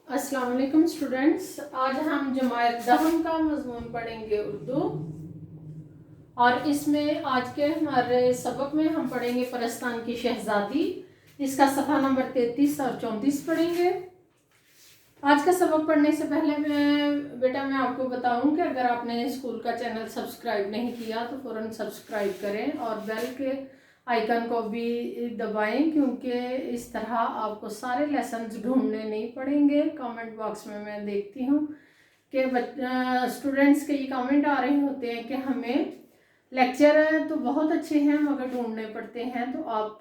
अस्सलाम वालेकुम स्टूडेंट्स। आज हम जमायत दहम का मजमून पढ़ेंगे उर्दू, और इसमें आज के हमारे सबक में हम पढ़ेंगे परस्तान की शहजादी। इसका सफ़ा नंबर 33 और 34 पढ़ेंगे। आज का सबक पढ़ने से पहले मैं आपको बताऊं कि अगर आपने स्कूल का चैनल सब्सक्राइब नहीं किया तो फ़ौरन सब्सक्राइब करें और बेल के आइकन को भी दबाएं, क्योंकि इस तरह आपको सारे लेसन्स ढूंढने नहीं पड़ेंगे। कमेंट बॉक्स में मैं देखती हूँ कि स्टूडेंट्स के ये कमेंट आ रहे होते हैं कि हमें लेक्चर तो बहुत अच्छे हैं मगर ढूंढने पड़ते हैं। तो आप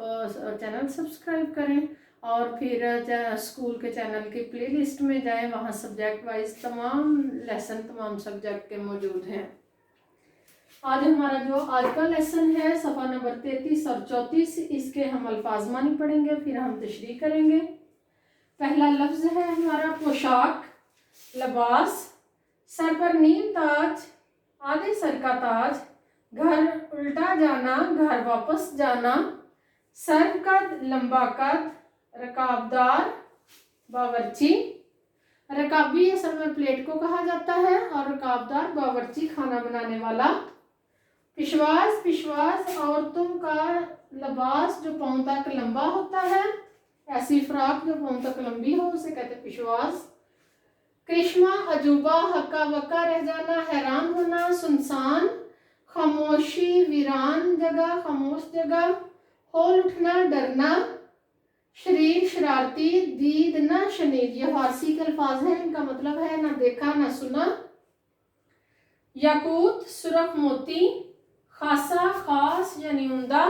चैनल सब्सक्राइब करें और फिर स्कूल के चैनल की प्लेलिस्ट में जाएं, वहाँ सब्जेक्ट वाइज तमाम लेसन तमाम सब्जेक्ट के मौजूद हैं। आज हमारा जो आज का लेसन है सफ़ा नंबर 33 और 34, इसके हम अल्फाज मानी पढ़ेंगे, फिर हम तशरीह करेंगे। पहला लफ्ज़ है हमारा पोशाक, लिबास। सर पर नीम ताज, आधे सर का ताज, घर उल्टा जाना, घर वापस जाना, सर कद लंबा कद, रकाबदार, बावर्ची। रकाबी असल में प्लेट को कहा जाता है और रकाबदार बावर्ची खाना बनाने वाला। पिशवास, पिशवास औरतों का लिबास जो पाँव तक लंबा होता है, ऐसी फ्रॉक जो पाँव तक लंबी हो उसे कहते हैं पिशवास। करिश्मा, अजूबा, हक्का बक्का रह जाना, हैरान होना, सुनसान, खामोशी, वीरान जगह, खामोश जगह, होल उठना, डरना। शरीर, शरारती, दीद ना शनीद, ये फारसी के अल्फाज हैं, इनका मतलब है ना देखा ना सुना। याकूत, सुरख मोती, खासा, खास यानी उम्दा,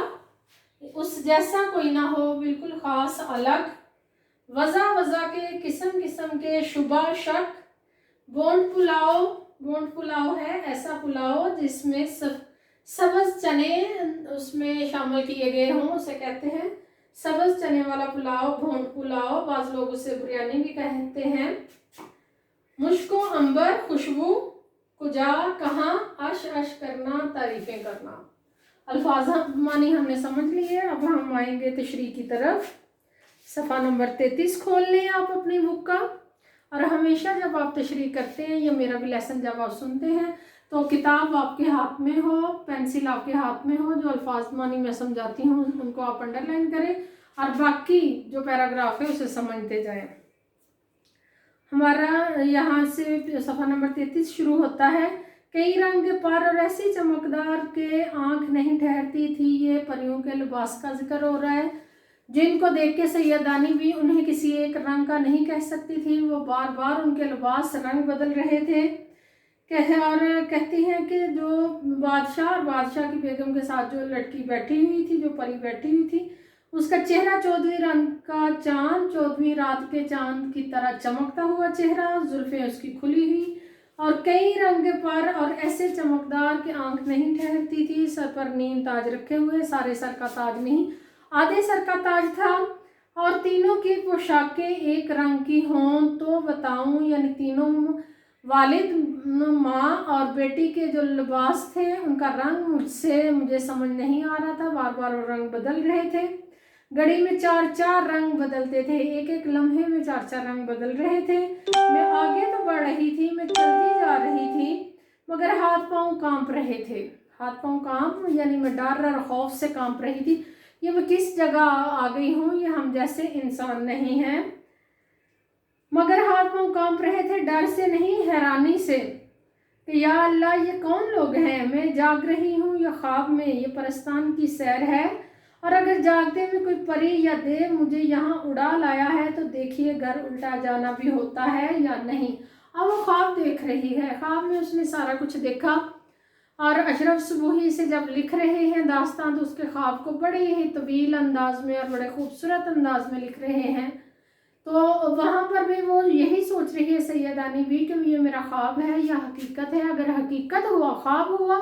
उस जैसा कोई ना हो, बिल्कुल खास अलग। वज़ा, वज़ा के किस्म किस्म के, शुबा शक। बोंड पुलाव, बोंड पुलाव है ऐसा पुलाव जिसमें सब्ज़ चने उसमें शामिल किए गए हों, उसे कहते हैं सब्ज़ चने वाला पुलाव, भोंड पुलाव। बाज़ लोग उसे बिरयानी भी कहते हैं। मुश्को, अंबर, खुशबू। कुजा, कहाँ, अश अश करना, तारीफ़ें करना। अल्फाज मानी हमने समझ लिए। अब हम आएंगे तशरीह की तरफ। सफ़ा नंबर 33 खोल लें आप अपनी बुक का, और हमेशा जब आप तशरीह करते हैं या मेरा भी लेसन जब आप सुनते हैं तो किताब आपके हाथ में हो, पेंसिल आपके हाथ में हो, जो अल्फाज मानी मैं समझाती हूँ उनको आप अंडरलाइन करें और बाकी जो पैराग्राफ है उसे समझते जाएं। हमारा यहाँ से सफ़ा नंबर 33 शुरू होता है। कई रंग पर और ऐसी चमकदार के आँख नहीं ठहरती थी, ये परियों के लिबास का जिक्र हो रहा है, जिनको देख के सैयदानी भी उन्हें किसी एक रंग का नहीं कह सकती थी। वो बार बार उनके लिबास रंग बदल रहे थे। और कहती हैं कि जो बादशाह और बादशाह की बेगम के साथ जो लड़की बैठी हुई थी, जो परी बैठी हुई थी, उसका चेहरा 14वीं रंग का चांद, 14वीं रात के चांद की तरह चमकता हुआ चेहरा, जुल्फें उसकी खुली हुई और कई रंग पर और ऐसे चमकदार कि आंख नहीं ठहरती थी। सर पर नीम ताज रखे हुए, सारे सर का ताज नहीं आधे सर का ताज था, और तीनों की पोशाकें एक रंग की हों तो बताऊं, यानी तीनों वालिद, माँ और बेटी के जो लिबास थे उनका रंग मुझे समझ नहीं आ रहा था, बार बार वो रंग बदल रहे थे। घड़ी में 4-4 रंग बदलते थे, एक एक लम्हे में 4-4 रंग बदल रहे थे। मैं आगे तो बढ़ रही थी, मैं चलती जा रही थी, मगर हाथ पांव कांप रहे थे। हाथ पांव कांप यानी मैं डर और खौफ से कांप रही थी। ये मैं किस जगह आ गई हूँ, ये हम जैसे इंसान नहीं हैं। मगर हाथ पांव कांप रहे थे, डर से नहीं हैरानी से कि या अल्लाह ये कौन लोग हैं, मैं जाग रही हूँ या ख्वाब में, ये परस्तान की सैर है, और अगर जागते में कोई परी या देव मुझे यहाँ उड़ा लाया है तो देखिए घर उल्टा जाना भी होता है या नहीं। अब वो ख्वाब देख रही है, ख्वाब में उसने सारा कुछ देखा, और अशरफ सुबूही से जब लिख रहे हैं दास्तान तो उसके ख्वाब को बड़े ही तवील अंदाज में और बड़े खूबसूरत अंदाज में लिख रहे हैं। तो वहाँ पर भी वो यही सोच रही है सैयदानी भी कि ये मेरा ख्वाब है या हकीकत है। अगर हकीकत हुआ, ख्वाब हुआ,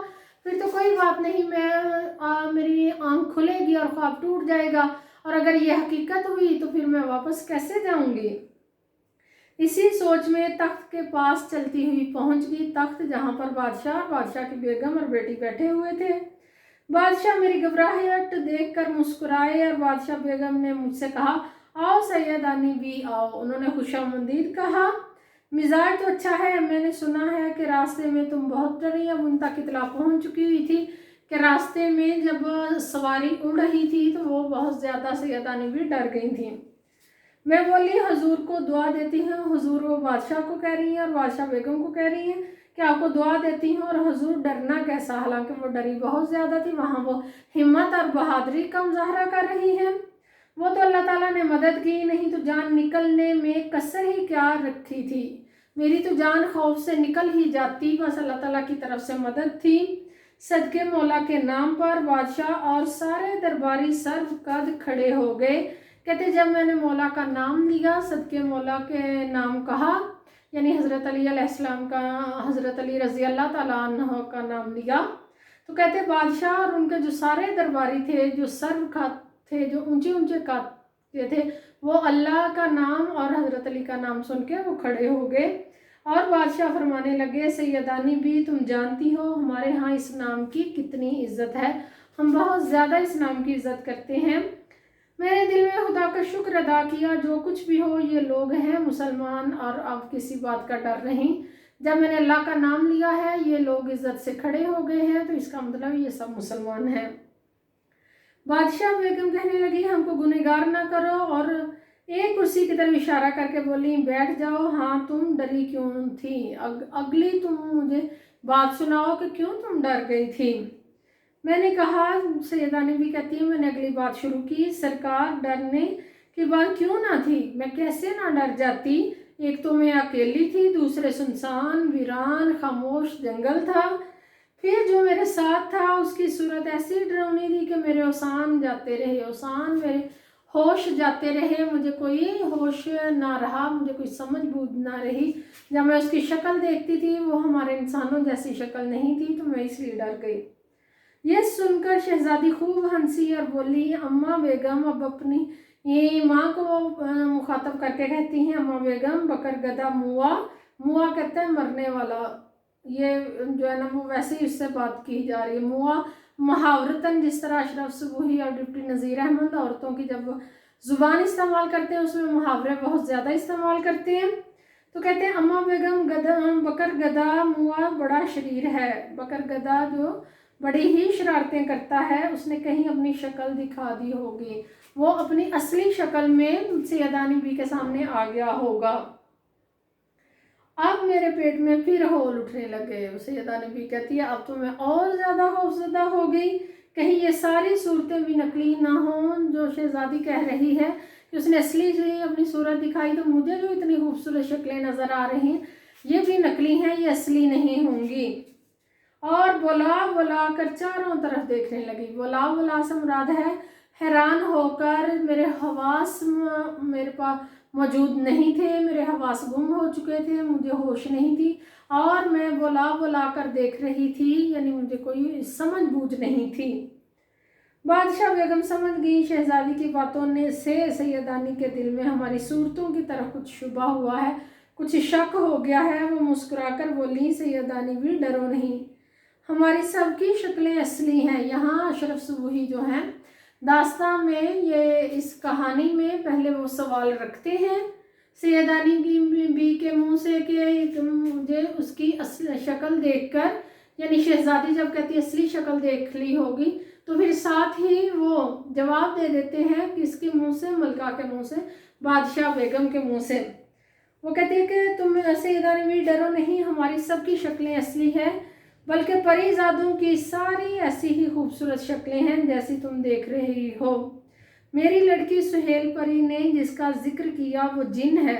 फिर तो कोई बात नहीं, मेरी आँख खुलेगी और ख्वाब टूट जाएगा, और अगर ये हकीकत हुई तो फिर मैं वापस कैसे जाऊंगी। इसी सोच में तख्त के पास चलती हुई पहुंच गई, तख्त जहाँ पर बादशाह की बेगम और बेटी बैठे हुए थे। बादशाह मेरी घबराहट देखकर मुस्कुराए और बादशाह बेगम ने मुझसे कहा, आओ सैयदानी भी आओ। उन्होंने खुशामदीद कहा। मिजाज तो अच्छा है, मैंने सुना है कि रास्ते में तुम बहुत डरी। अब उन तक इतला पहुँच चुकी हुई थी कि रास्ते में जब सवारी उड़ रही थी तो वो बहुत ज़्यादा सैयदानी भी डर गई थी। मैं बोली हुजूर को दुआ देती हूँ। हुजूर वो बादशाह को कह रही हैं और बादशाह बेगम को कह रही हैं कि आपको दुआ देती हूँ। और हुजूर डरना कैसा, हालांकि वो डरी बहुत ज़्यादा थी। वहाँ वो हिम्मत और बहादुरी का मुजाहरा कर रही है। वो तो अल्लाह ताला ने मदद की, नहीं तो जान निकलने में कसर ही क्या रखी थी। मेरी तो जान खौफ से निकल ही जाती, बस अल्लाह ताला की तरफ से मदद थी। सदके मौला के नाम पर बादशाह और सारे दरबारी सर कद खड़े हो गए। कहते जब मैंने मौला का नाम लिया, सदके मौला के नाम कहा, यानी हज़रत अली अलैहिस्सलाम का, हज़रत अली रज़ी अल्लाह ताला अन्हु का नाम लिया, तो कहते बादशाह और उनके जो सारे दरबारी थे, जो सर्व खात थे, जो ऊंचे ऊंचे खाते थे, वो अल्लाह का नाम और हज़रत अली का नाम सुन के वो खड़े हो गए। और बादशाह फरमाने लगे, सैयदानी भी तुम जानती हो हमारे यहाँ इस नाम की कितनी इज़्ज़त है, हम बहुत ज़्यादा इस नाम की इज़्ज़त करते हैं। मैंने दिल में खुदा का शुक्र अदा किया, जो कुछ भी हो ये लोग हैं मुसलमान और अब किसी बात का डर नहीं। जब मैंने अल्लाह का नाम लिया है ये लोग इज़्ज़त से खड़े हो गए हैं, तो इसका मतलब ये सब मुसलमान हैं। बादशाह बेगम कहने लगी, हमको गुनहगार ना करो, और एक कुर्सी की तरफ इशारा करके बोली, बैठ जाओ। हाँ, तुम डरी क्यों थी? अगली तुम मुझे बात सुनाओ कि क्यों तुम डर गई थी। मैंने कहा, सैयदानी भी कहती है, मैंने अगली बात शुरू की, सरकार डरने की बात क्यों ना थी, मैं कैसे ना डर जाती। एक तो मैं अकेली थी, दूसरे सुनसान वीरान खामोश जंगल था, फिर जो मेरे साथ था उसकी सूरत ऐसी डरावनी थी कि मेरे ओसान जाते रहे, ओसान मेरे होश जाते रहे, मुझे कोई होश ना रहा, मुझे कोई समझ बूझ ना रही। जब मैं उसकी शक्ल देखती थी वो हमारे इंसानों जैसी शक्ल नहीं थी, तो मैं इसलिए डर गई। ये सुनकर शहजादी खूब हंसी और बोली, अम्मा बेगम, अब अपनी ये माँ को मुखातब करके कहती हैं, अम्मा बेगम, बकर गदा मुआ, मुआ कहते हैं मरने वाला, ये जो है ना वो वैसे ही उससे बात की जा रही है। मुआ मुहावरतन, जिस तरह अशरफ सुबूही और डिप्टी नज़ीर अहमद औरतों की जब ज़ुबान इस्तेमाल करते हैं उसमें मुहावरे बहुत ज़्यादा इस्तेमाल करते हैं। तो कहते हैं, अम्मा बेगम, गदा बकर गदा मुआ बड़ा शरीर है। बकर गदा जो बड़ी ही शरारतें करता है, उसने कहीं अपनी शक्ल दिखा दी होगी, वो अपनी असली शक्ल में सैयदानी बी के सामने आ गया होगा। अब मेरे पेट में फिर होल उठने लगे। सैयदानी बी कहती है, अब तो मैं और ज़्यादा खौफजदा हो गई, कहीं ये सारी सूरतें भी नकली ना हों जो शहजादी कह रही है कि उसने असली जो अपनी सूरत दिखाई, तो मुझे जो इतनी खूबसूरत शक्लें नज़र आ रही हैं ये भी नकली हैं, ये असली नहीं होंगी। और बुला बुला कर चारों तरफ देखने लगी। बुला बुला से मुराद है हैरान होकर, मेरे हवास मेरे पास मौजूद नहीं थे, मेरे हवास गुम हो चुके थे, मुझे होश नहीं थी और मैं बुला बुला कर देख रही थी, यानी मुझे कोई समझ बूझ नहीं थी। बादशाह बेगम समझ गई शहजादी की बातों ने से सैयदानी के दिल में हमारी सूरतों की तरफ कुछ शुबा हुआ है, कुछ शक हो गया है। वो मुस्कुराकर बोली, सैयदानी भी डरो नहीं, हमारी सबकी शक्लें असली हैं। यहाँ अशरफ सुबूही जो हैं दास्तान में, ये इस कहानी में पहले वो सवाल रखते हैं सैयदानी की बी के मुंह से कि मुझे उसकी असली शक्ल देखकर, यानी शहजादी जब कहती असली शक्ल देख ली होगी, तो फिर साथ ही वो जवाब दे देते हैं किसके मुंह से, मलका के मुंह से, बादशाह बेगम के मुंह से। वो कहते हैं कि तुम सैयदानी भी डरो नहीं, हमारी सबकी शक्लें असली है, बल्कि परीज़ादों की सारी ऐसी ही खूबसूरत शक्लें हैं जैसी तुम देख रही हो। मेरी लड़की सुहेल परी ने जिसका जिक्र किया वो जिन है,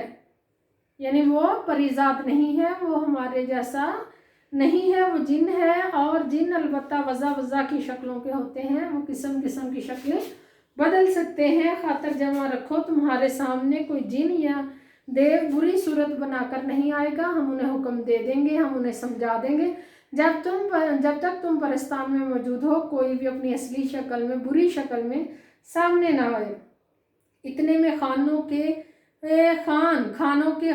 यानी वो परीज़ाद नहीं है, वो हमारे जैसा नहीं है, वो जिन है। और जिन अलबत्ता वज़ा वज़ा की शक्लों के होते हैं, वो किस्म किस्म की शक्लें बदल सकते हैं। खातर जमा रखो, तुम्हारे सामने कोई जिन या देव बुरी सूरत बनाकर नहीं आएगा, हम उन्हें हुक्म दे देंगे, हम उन्हें समझा देंगे। जब तक तुम परस्तान में मौजूद हो, कोई भी अपनी असली शक्ल में, बुरी शक्ल में सामने ना आए। इतने में खानों के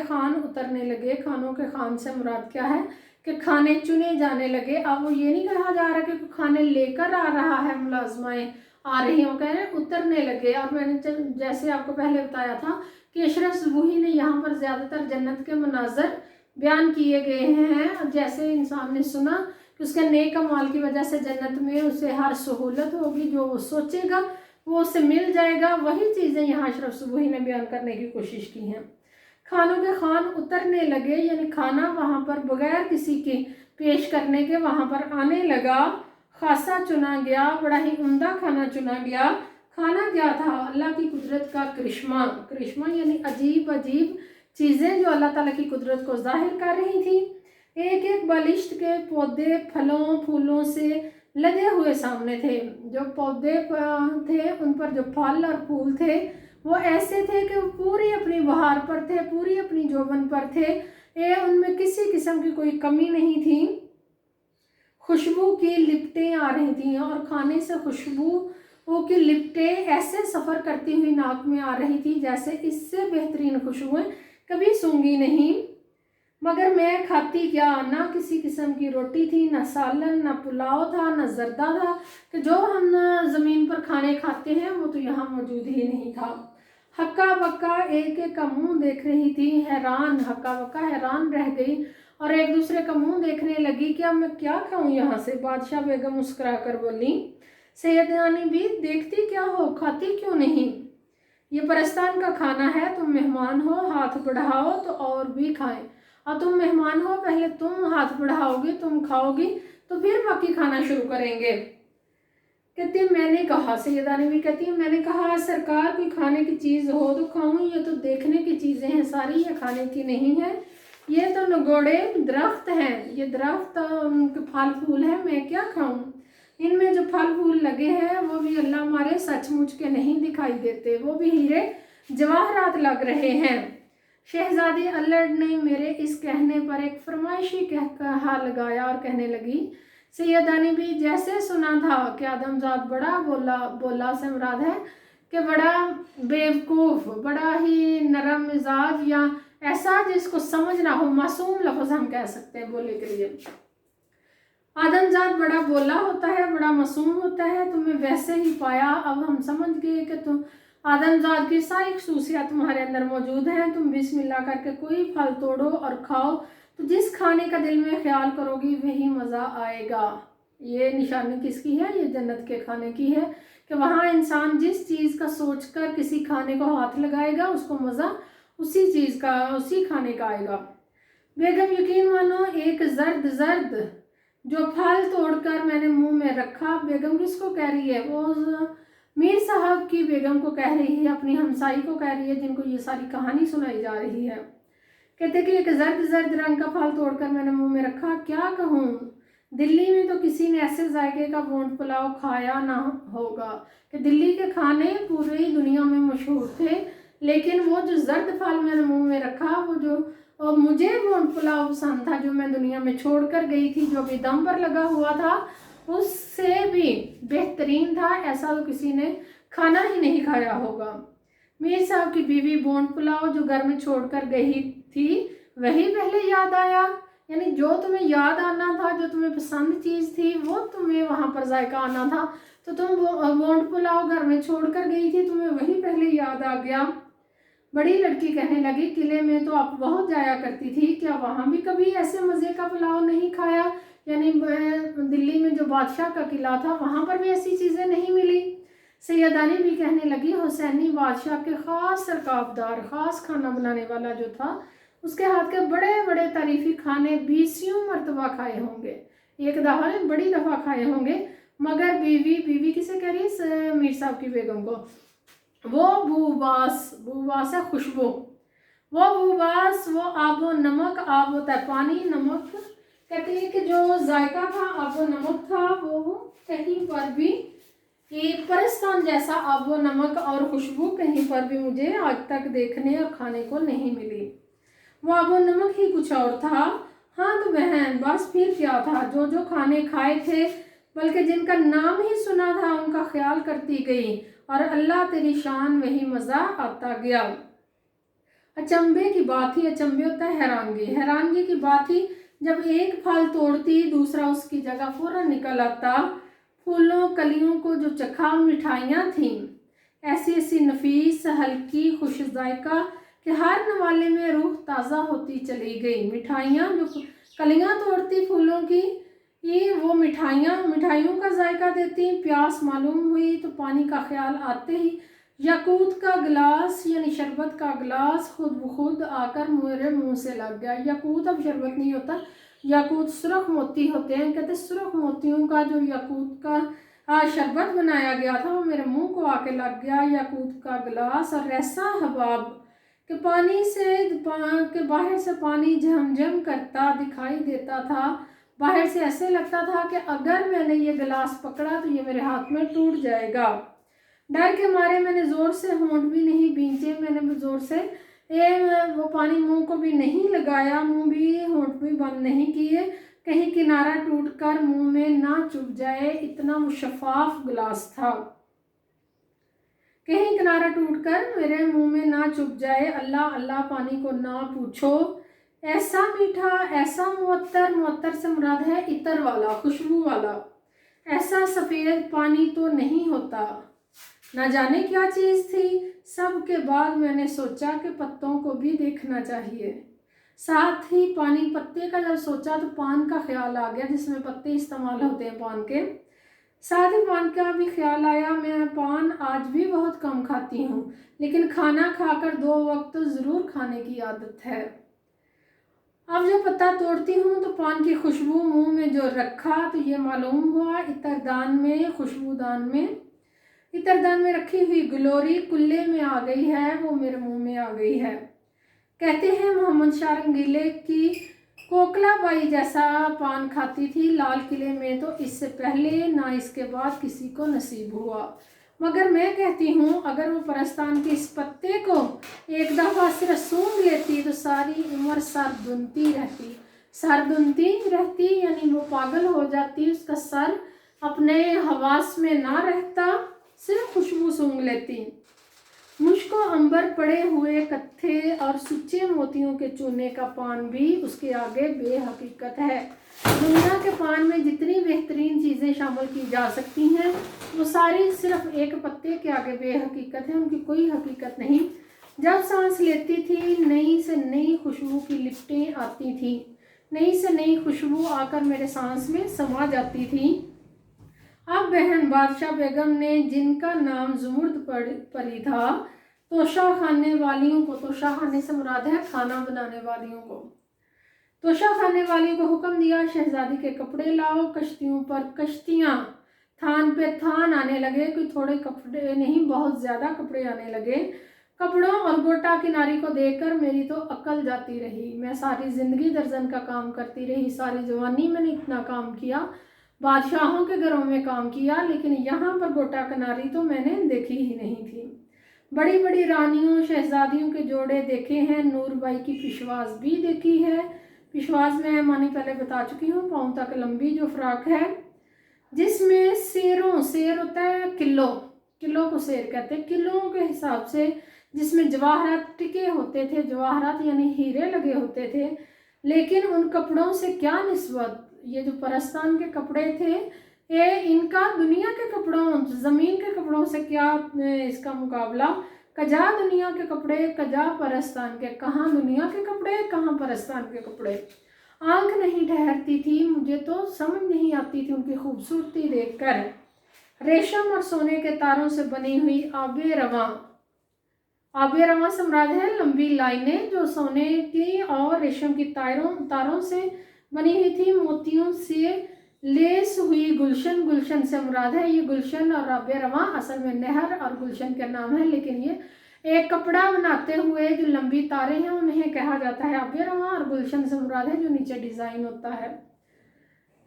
खान उतरने लगे। खानों के खान से मुराद क्या है कि खाने चुने जाने लगे। अब वो ये नहीं कहा जा रहा कि खाने लेकर आ रहा है मुलाजमाएं आ रही हैं, वो कह रहे हैं उतरने लगे। और मैंने जैसे आपको पहले बताया था कि अशरफ सुबूही ने यहाँ पर ज़्यादातर जन्नत के मनाजर बयान किए गए हैं। जैसे इंसान ने सुना कि उसके नेक अमाल की वजह से जन्नत में उसे हर सहूलत होगी, जो वो सोचेगा वो उसे मिल जाएगा, वही चीज़ें यहाँ अशरफ सुबूही ने बयान करने की कोशिश की हैं। खानों के खान उतरने लगे, यानी खाना वहाँ पर बगैर किसी के पेश करने के वहाँ पर आने लगा। खासा चुना गया, बड़ा ही उम्दा खाना चुना गया। खाना क्या था? अल्लाह की कुदरत का करिश्मा। करिश्मा यानी अजीब अजीब चीज़ें जो अल्लाह ताला की कुदरत को जाहिर कर रही थी। एक एक बलिश्त के पौधे फलों फूलों से लदे हुए सामने थे। जो पौधे थे उन पर जो फल और फूल थे वो ऐसे थे कि वो पूरी अपनी बहार पर थे, पूरी अपनी जोबन पर थे। उनमें किसी किस्म की कोई कमी नहीं थी। खुशबू की लिपटें आ रही थी और खाने से खुशबू की लिपटें ऐसे सफ़र करती हुई नाक में आ रही थी जैसे इससे बेहतरीन खुशबुएं कभी सूंघी नहीं। मगर मैं खाती क्या? ना किसी किस्म की रोटी थी, ना सालन, ना पुलाव था, ना जर्दा था, कि जो हम ज़मीन पर खाने खाते हैं वो तो यहाँ मौजूद ही नहीं था। हक्का बक्का एक एक का मुंह देख रही थी, हैरान। हक्का बक्का हैरान रह गई और एक दूसरे का मुंह देखने लगी कि अब मैं क्या खाऊं यहाँ से। बादशाह बेगम मुस्कुरा कर बोली, सैयदानी भी देखती क्या हो, खाती क्यों नहीं? ये परस्तान का खाना है, तुम मेहमान हो, हाथ बढ़ाओ तो और भी खाएं। और तुम मेहमान हो, पहले तुम हाथ बढ़ाओगे, तुम खाओगी तो फिर बाकी खाना शुरू करेंगे। कहती है मैंने कहा, सैयदानी भी कहती है मैंने कहा सरकार कोई खाने की चीज़ हो तो खाऊं, ये तो देखने की चीज़ें हैं सारी, ये खाने की नहीं है। ये तो नगोड़े दरख्त हैं, ये दरख्त उनके फल फूल है, मैं क्या खाऊं? इनमें जो फल फूल लगे हैं वो भी अल्लाह हमारे सचमुच के नहीं दिखाई देते, वो भी हीरे जवाहरात लग रहे हैं। शहजादी अल्लड़ ने मेरे इस कहने पर एक फरमाइशी कहा लगाया और कहने लगी, सैयदानी भी जैसे सुना था कि आदमजाद बड़ा बोला से मुराद है कि बड़ा बेवकूफ़, बड़ा ही नरम मिजाज या ऐसा जिसको समझ ना हो, मासूम लफ्ज़ हम कह सकते हैं बोले के लिए। आदमजाद बड़ा बोला होता है, बड़ा मासूम होता है, तुम्हें वैसे ही पाया। अब हम समझ गए कि तुम आदमजाद की सारी खसूसियात तुम्हारे अंदर मौजूद हैं। तुम बिस्मिल्लाह करके कोई फल तोड़ो और खाओ, तो जिस खाने का दिल में ख्याल करोगी वही मज़ा आएगा। ये निशानी किसकी है? ये जन्नत के खाने की है कि वहाँ इंसान जिस चीज़ का सोचकर किसी खाने को हाथ लगाएगा उसको मज़ा उसी चीज़ का, उसी खाने का आएगा। बेगम यकीन मानो एक जर्द जो फल तोड़कर मैंने मुंह में रखा। बेगम किसको कह रही है? वो मीर साहब की बेगम को कह रही है, अपनी हमसाई को कह रही है जिनको ये सारी कहानी सुनाई जा रही है। कहते कि एक जर्द रंग का फल तोड़कर मैंने मुंह में रखा, क्या कहूँ, दिल्ली में तो किसी ने ऐसे जायके का बोंड पुलाव खाया ना होगा कि दिल्ली के खाने पूरी दुनिया में मशहूर थे, लेकिन वो जो जर्द फल मैंने मुंह में रखा, वो जो और मुझे बोंड पुलाव पसंद था जो मैं दुनिया में छोड़ कर गई थी, जो अभी दम पर लगा हुआ था, उससे भी बेहतरीन था। ऐसा तो किसी ने खाना ही नहीं खाया होगा। मीर साहब की बीवी बोंड पुलाव जो घर में छोड़कर गई थी वही पहले याद आया, यानी जो तुम्हें याद आना था, जो तुम्हें पसंद चीज़ थी वो तुम्हें वहाँ पर जायका आना था, तो तुम बोंड पुलाव घर में छोड़ कर गई थी, तुम्हें वही पहले याद आ गया। बड़ी लड़की कहने लगी, किले में तो आप बहुत जाया करती थी, क्या वहाँ भी कभी ऐसे मज़े का पुलाव नहीं खाया? यानी दिल्ली में जो बादशाह का किला था वहाँ पर भी ऐसी चीज़ें नहीं मिली। सैयदानी भी कहने लगी, हुसैनी बादशाह के ख़ास सरकाबदार, ख़ास खाना बनाने वाला जो था, उसके हाथ के बड़े बड़े तारीफ़ी खाने 20 मरतबा खाए होंगे, एक दफ़ा नहीं बड़ी दफ़ा खाए होंगे। मगर बीवी किसे कह रही है? मीर साहब की बेगम को। वो बूबास है खुशबू, वो बूबास, वो आबो नमक, आब होता है पानी, नमक कहते हैं कि जो जायका था आबो नमक था, वो कहीं पर भी एक परस्तान जैसा आबो नमक और खुशबू कहीं पर भी मुझे आज तक देखने और खाने को नहीं मिली। वो आबो नमक ही कुछ और था। हाँ तो बहन बस फिर क्या था? जो जो खाने खाए थे, बल्कि जिनका नाम ही सुना था उनका ख्याल करती गई और अल्लाह तेरी शान वही मज़ा आता गया। अचंभे की बात ही, अचंभे होता है हैरानगी, हैरानगी की बात ही, जब एक फल तोड़ती दूसरा उसकी जगह फौरन निकल आता, फूलों कलियों को जो चखा, मिठाइयाँ थीं ऐसी ऐसी नफीस हल्की खुश जायका कि हर नवाले में रूह ताज़ा होती चली गई। मिठाइयाँ जो कलियाँ तोड़ती फूलों की, ये वो मिठाइयों का जायका देती। प्यास मालूम हुई तो पानी का ख्याल आते ही याकूत का गिलास यानी शरबत का गिलास खुद ब खुद आकर मेरे मुंह से लग गया। याकूत अब शरबत नहीं होता, याकूत सुरख मोती होते हैं। कहते सुरख मोतियों का जो याकूत का शरबत बनाया गया था वो मेरे मुंह को आके लग गया। याकूत का गिलास और ऐसा हबाब कि पानी से के बाहर से पानी झमझम करता दिखाई देता था। बाहर से ऐसे लगता था कि अगर मैंने ये गिलास पकड़ा तो ये मेरे हाथ में टूट जाएगा। डर के मारे मैंने ज़ोर से होंठ भी नहीं भींचे, मैंने ज़ोर से वो पानी मुंह को भी नहीं लगाया, मुंह भी होंठ भी बंद नहीं किए, कहीं किनारा टूटकर मुंह में ना चुभ जाए, इतना वो शफाफ गिलास था। कहीं किनारा टूटकर मेरे मुंह में ना चुभ जाए। अल्लाह अल्लाह पानी को ना पूछो, ऐसा मीठा, ऐसा मुअत्तर, मुअत्तर से मुराद है इतर वाला, खुशबू वाला, ऐसा सफ़ेद पानी तो नहीं होता। ना जाने क्या चीज़ थी। सब के बाद मैंने सोचा कि पत्तों को भी देखना चाहिए। साथ ही पानी पत्ते का जब सोचा तो पान का ख्याल आ गया, जिसमें पत्ते इस्तेमाल होते हैं पान के। साथ ही पान का भी ख्याल आया। मैं पान आज भी बहुत कम खाती हूँ, लेकिन खाना खाकर 2 वक्त तो ज़रूर खाने की आदत है। अब जो पत्ता तोड़ती हूँ तो पान की खुशबू मुंह में जो रखा तो ये मालूम हुआ इतरदान में रखी हुई ग्लोरी कुल्ले में आ गई है, वो मेरे मुंह में आ गई है। कहते हैं मोहम्मद शाह रंगीले की कोकला बाई जैसा पान खाती थी लाल किले में, तो इससे पहले ना इसके बाद किसी को नसीब हुआ। मगर मैं कहती हूँ अगर वो परस्तान के इस पत्ते को एक दफ़ा सिर्फ सूंघ लेती तो सारी उम्र सर दुनती रहती, यानी वो पागल हो जाती, उसका सर अपने हवास में ना रहता, सिर्फ खुशबू सूंघ लेती। मुझको अंबर पड़े हुए कत्थे और सुच्चे मोतियों के चूने का पान भी उसके आगे बेहकीकत है। दुनिया के पान में जितनी बेहतरीन चीज़ें शामिल की जा सकती हैं वो सारी सिर्फ एक पत्ते के आगे बेहकीकत है, उनकी कोई हकीकत नहीं। जब सांस लेती थी नई से नई खुशबू की लिपटें आती थी, नई से नई खुशबू आकर मेरे सांस में समा जाती थी। अब बहन बादशाह बेगम ने, जिनका नाम जुमुर्द परी था, तोशा खाने वालियों को, तोशा खाने से मुराद है खाना बनाने वालियों को, तोशा खाने वालियों को हुक्म दिया शहजादी के कपड़े लाओ। कश्तियों पर कश्तियाँ, थान पे थान आने लगे। कोई थोड़े कपड़े नहीं, बहुत ज़्यादा कपड़े आने लगे। कपड़ों और गोटा किनारी को देखकर मेरी तो अकल जाती रही। मैं सारी ज़िंदगी दर्जन का काम करती रही, सारी जवानी मैंने इतना काम किया, बादशाहों के घरों में काम किया, लेकिन यहाँ पर गोटा किनारी तो मैंने देखी ही नहीं थी। बड़ी बड़ी रानियों शहजादियों के जोड़े देखे हैं, नूरबाई की पिशवास भी देखी है। पिशवास में मानी पहले बता चुकी हूँ, पाँव तक लंबी जो फ्राक है, जिसमें सेर होता है, किलो को सेर कहते हैं, किलों के हिसाब से, जिसमें जवाहरात टिके होते थे, जवाहरात यानी हीरे लगे होते थे। लेकिन उन कपड़ों से क्या निस्बत, ये जो परस्तान के कपड़े थे, ये इनका दुनिया के कपड़ों, ज़मीन के कपड़ों से क्या इसका मुकाबला। कजा दुनिया के कपड़े, कजा परस्तान के, कहाँ दुनिया के कपड़े, कहाँ परस्तान के कपड़े। आंख नहीं ठहरती थी, मुझे तो समझ नहीं आती थी उनकी खूबसूरती देखकर। रेशम और सोने के तारों से बनी हुई आबे रवां से मुराद है लंबी लाइनें जो सोने की और रेशम की तारों से बनी हुई थी। मोतियों से लेस हुई गुलशन से मुराद है ये गुलशन और आबे रवां असल में नहर और गुलशन के नाम है, लेकिन ये एक कपड़ा बनाते हुए जो लंबी तारें हैं उन्हें कहा जाता है आबे रवां, और गुलशन से मुराद है जो नीचे डिज़ाइन होता है।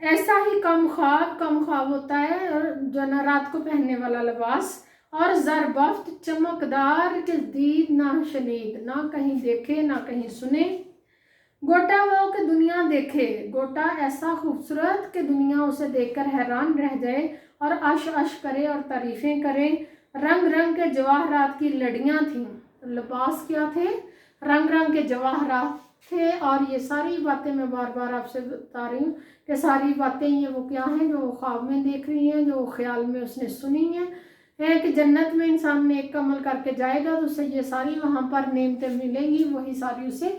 ऐसा ही कम ख्वाब होता है और जो ना रात को पहनने वाला लिबास, और ज़रबफ्त चमकदार के दीद ना शनीद, ना कहीं देखे ना कहीं सुने। गोटा वो कि दुनिया देखे, गोटा ऐसा खूबसूरत कि दुनिया उसे देखकर हैरान रह जाए और अश करे और तारीफ़ें करे। रंग रंग के जवाहरात की लड़ियाँ थीं। लिबास क्या थे? रंग रंग के जवाहरात थे। और ये सारी बातें मैं बार बार आपसे बता रही हूँ कि सारी बातें ये वो क्या हैं जो ख्वाब में देख रही हैं, जो ख्याल में उसने सुनी है कि जन्नत में इंसान नेक अमल करके जाएगा तो उसे ये सारी वहाँ पर नेमतें मिलेंगी, वही सारी उसे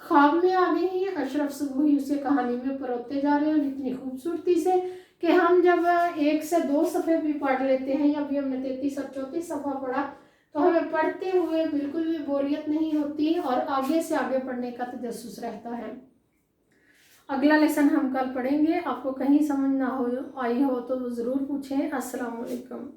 ख्वाब में आ गई हैं। अशरफ वही उसे कहानी में परोते जा रहे हैं इतनी खूबसूरती से कि हम जब 1 से 2 सफ़े भी पढ़ लेते हैं, अभी हमने 33 और 34 सफ़ा पढ़ा, तो हमें पढ़ते हुए बिल्कुल भी बोरियत नहीं होती और आगे से आगे पढ़ने का तजस्सुस रहता है। अगला लेसन हम कल पढ़ेंगे। आपको कहीं समझ ना हो आई हो तो ज़रूर पूछें। अस्सलाम वालेकुम।